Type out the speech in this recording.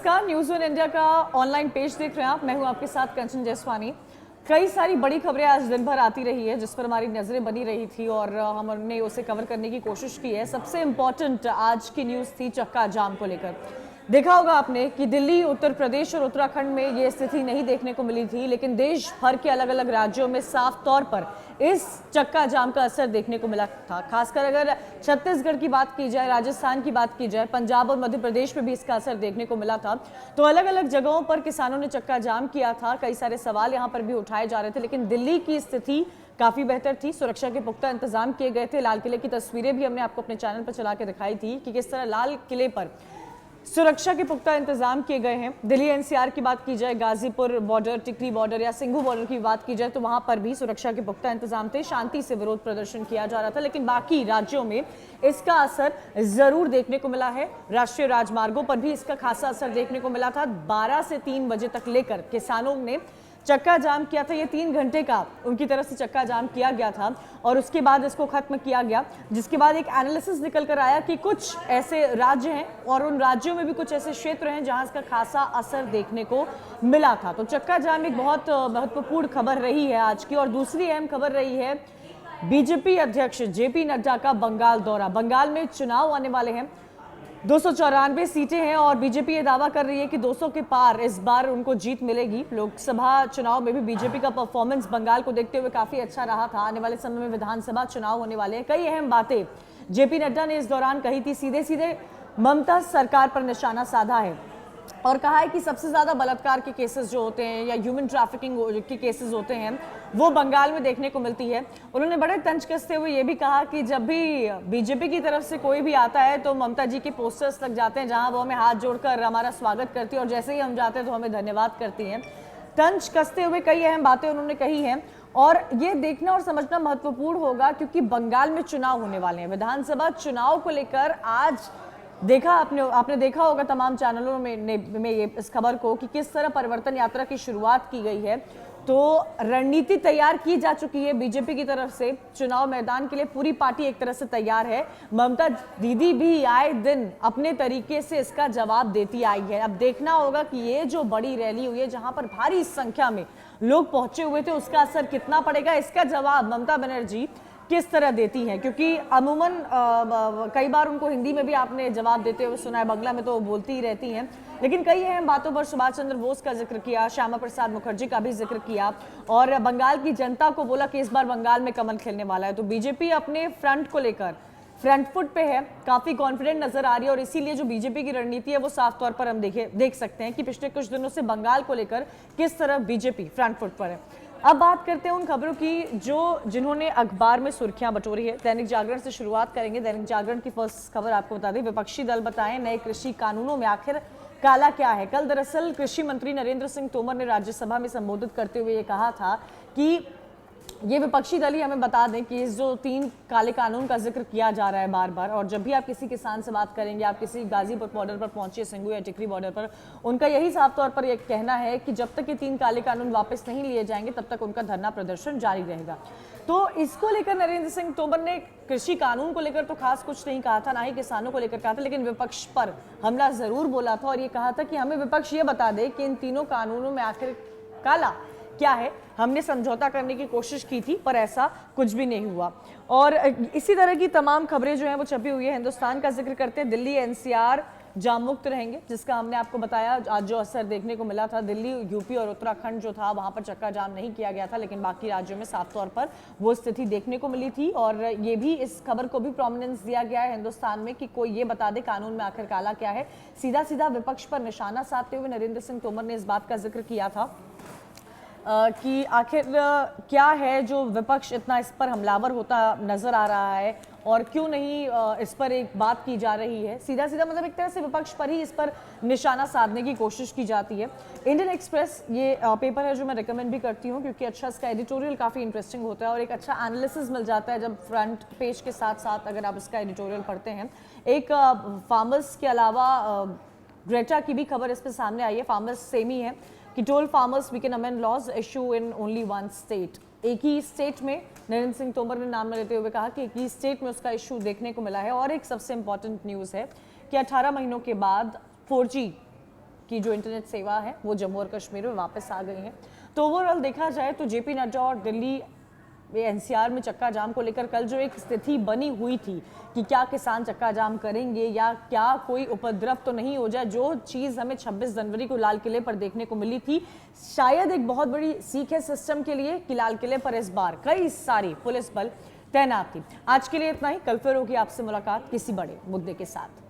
नमस्कार, news one India का online page देख रहे हैं आप। मैं हूं आपके साथ कंचन जसवानी। कई सारी बड़ी खबरें आज दिन भर आती रही है जिस पर हमारी नजरें बनी रही थी और हमने उसे कवर करने की कोशिश की है। सबसे इम्पोर्टेंट आज की न्यूज़ थी चक्का जाम को लेकर। देखा होगा आपने कि दिल्ली, उत्तर प्रदेश और उत्तराखंड में ये स्थिति नहीं देखने को मिली थी, लेकिन देश भर के अलग अलग राज्यों में साफ तौर पर इस चक्का जाम का असर देखने को मिला था। खासकर अगर छत्तीसगढ़ की बात की जाए, राजस्थान की बात की जाए, पंजाब और मध्य प्रदेश में भी इसका असर देखने को मिला था। तो अलग अलग जगहों पर किसानों ने चक्का जाम किया था। कई सारे सवाल यहाँ पर भी उठाए जा रहे थे, लेकिन दिल्ली की स्थिति काफी बेहतर थी। सुरक्षा के पुख्ता इंतजाम किए गए थे। लाल किले की तस्वीरें भी हमने आपको अपने चैनल पर चला के दिखाई थी कि किस तरह लाल किले पर सुरक्षा के पुख्ता इंतजाम किए गए हैं। दिल्ली एनसीआर की बात की जाए, गाजीपुर बॉर्डर, टिकरी बॉर्डर या सिंघू बॉर्डर की बात की जाए तो वहां पर भी सुरक्षा के पुख्ता इंतजाम थे। शांति से विरोध प्रदर्शन किया जा रहा था, लेकिन बाकी राज्यों में इसका असर जरूर देखने को मिला है। राष्ट्रीय राजमार्गों पर भी इसका खासा असर देखने को मिला था। 12 से 3 बजे तक लेकर किसानों ने चक्का जाम किया था। ये 3 घंटे का उनकी तरफ से चक्का जाम किया गया था और उसके बाद इसको खत्म किया गया, जिसके बाद एक एनालिसिस निकल कर आया कि कुछ ऐसे राज्य हैं और उन राज्यों में भी कुछ ऐसे क्षेत्र हैं जहां इसका खासा असर देखने को मिला था। तो चक्का जाम एक बहुत महत्वपूर्ण खबर रही है आज की। और दूसरी अहम खबर रही है बीजेपी अध्यक्ष जेपी नड्डा का बंगाल दौरा। बंगाल में चुनाव आने वाले हैं, 294 सीटें हैं और बीजेपी ये दावा कर रही है कि 200 के पार इस बार उनको जीत मिलेगी। लोकसभा चुनाव में भी बीजेपी का परफॉर्मेंस बंगाल को देखते हुए काफी अच्छा रहा था। आने वाले समय में विधानसभा चुनाव होने वाले हैं। कई अहम बातें जेपी नड्डा ने इस दौरान कही थी। सीधे सीधे ममता सरकार पर निशाना साधा है और कहा है कि सबसे ज्यादा बलात्कार के केसेस जो होते हैं या ह्यूमन ट्रैफिकिंग के केसेस होते हैं वो बंगाल में देखने को मिलती है। उन्होंने बड़े तंज कसते हुए ये भी कहा कि जब भी बीजेपी की तरफ से कोई भी आता है तो ममता जी के पोस्टर्स लग जाते हैं जहां वो हमें हाथ जोड़कर हमारा स्वागत करती है और जैसे ही हम जाते हैं तो हमें धन्यवाद करती हैं। तंज कसते हुए कई अहम बातें उन्होंने कही हैं और ये देखना और समझना महत्वपूर्ण होगा क्योंकि बंगाल में चुनाव होने वाले हैं। विधानसभा चुनाव को लेकर आज देखा आपने देखा होगा तमाम चैनलों में ये इस खबर को कि किस तरह परिवर्तन यात्रा की शुरुआत की गई है। तो रणनीति तैयार की जा चुकी है बीजेपी की तरफ से। चुनाव मैदान के लिए पूरी पार्टी एक तरह से तैयार है। ममता दीदी भी आए दिन अपने तरीके से इसका जवाब देती आई है। अब देखना होगा कि ये जो बड़ी रैली हुई है जहां पर भारी संख्या में लोग पहुंचे हुए थे उसका असर कितना पड़ेगा, इसका जवाब ममता बनर्जी किस तरह देती हैं। क्योंकि अमूमन कई बार उनको हिंदी में भी आपने जवाब देते हुए सुना है, बांग्ला में तो वो बोलती ही रहती हैं, लेकिन कई अहम बातों पर सुभाष चंद्र बोस का जिक्र किया, श्यामा प्रसाद मुखर्जी का भी जिक्र किया और बंगाल की जनता को बोला कि इस बार बंगाल में कमल खिलने वाला है। तो बीजेपी अपने फ्रंट को लेकर फ्रंट फुट पे है, काफी कॉन्फिडेंट नजर आ रही है और इसीलिए जो बीजेपी की रणनीति है वो साफ तौर पर हम देख सकते हैं कि पिछले कुछ दिनों से बंगाल को लेकर किस तरह बीजेपी फ्रंट फुट पर है। अब बात करते हैं उन खबरों की जिन्होंने अखबार में सुर्खियां बटोरी है। दैनिक जागरण से शुरुआत करेंगे। दैनिक जागरण की फर्स्ट खबर आपको बता दें, विपक्षी दल बताएं नए कृषि कानूनों में आखिर काला क्या है। कल दरअसल कृषि मंत्री नरेंद्र सिंह तोमर ने राज्यसभा में संबोधित करते हुए ये कहा था कि ये विपक्षी दल ही हमें बता दें कि इस जो 3 काले कानून का जिक्र किया जा रहा है बार बार, और जब भी आप किसी किसान से बात करेंगे, आप किसी गाजीपुर बॉर्डर पर पहुंचे, सिंघू या टिकरी बॉर्डर पर, उनका यही साफ तौर पर यह कहना है कि जब तक ये 3 काले कानून वापस नहीं लिए जाएंगे तब तक उनका धरना प्रदर्शन जारी रहेगा। तो इसको लेकर नरेंद्र सिंह तोमर ने कृषि कानून को लेकर तो खास कुछ नहीं कहा था, ना ही किसानों को लेकर कहा था, लेकिन विपक्ष पर हमला जरूर बोला था और ये कहा था कि हमें विपक्ष ये बता दे कि इन तीनों कानूनों में आखिर काला क्या है। हमने समझौता करने की कोशिश की थी पर ऐसा कुछ भी नहीं हुआ। और इसी तरह की तमाम खबरें जो हैं वो छपी हुई है। हिंदुस्तान का जिक्र करते हैं, दिल्ली एनसीआर जाम मुक्त रहेंगे, जिसका हमने आपको बताया आज जो असर देखने को मिला था। दिल्ली, यूपी और उत्तराखंड जो था वहां पर चक्का जाम नहीं किया गया था, लेकिन बाकी राज्यों में साफ तौर पर वो स्थिति देखने को मिली थी। और ये भी इस खबर को भी प्रोमिनेंस दिया गया है हिंदुस्तान में कि कोई ये बता दे कानून में आखिर काला क्या है। सीधा सीधा विपक्ष पर निशाना साधते हुए नरेंद्र सिंह तोमर ने इस बात का जिक्र किया था कि आखिर क्या है जो विपक्ष इतना इस पर हमलावर होता नजर आ रहा है और क्यों नहीं इस पर एक बात की जा रही है। सीधा सीधा मतलब एक तरह से विपक्ष पर ही इस पर निशाना साधने की कोशिश की जाती है। इंडियन एक्सप्रेस ये पेपर है जो मैं रिकमेंड भी करती हूँ क्योंकि अच्छा इसका एडिटोरियल काफ़ी इंटरेस्टिंग होता है और एक अच्छा एनालिसिस मिल जाता है जब फ्रंट पेज के साथ साथ अगर आप इसका एडिटोरियल पढ़ते हैं। एक फार्मर्स के अलावा ग्रेटा की भी खबर इस पर सामने आई है। फार्मर्स सेम ही है कि toll farmers we can amend laws issue in only 1 state. एक ही स्टेट में नरेंद्र सिंह तोमर ने नाम लेते हुए कहा कि एक ही स्टेट में उसका इशू देखने को मिला है। और एक सबसे इंपॉर्टेंट न्यूज़ है कि 18 महीनों के बाद 4G की जो इंटरनेट सेवा है वो जम्मू और कश्मीर में वापस आ गई है। तो ओवरऑल देखा जाए तो जेपी नड्डा और दिल्ली एनसीआर में चक्का जाम को लेकर कल जो एक स्थिति बनी हुई थी कि क्या किसान चक्का जाम करेंगे या क्या कोई उपद्रव तो नहीं हो जाए, जो चीज हमें 26 जनवरी को लाल किले पर देखने को मिली थी, शायद एक बहुत बड़ी सीख है सिस्टम के लिए कि लाल किले पर इस बार कई सारी पुलिस बल तैनात थी। आज के लिए इतना ही, कल फिर होगी आपसे मुलाकात किसी बड़े मुद्दे के साथ।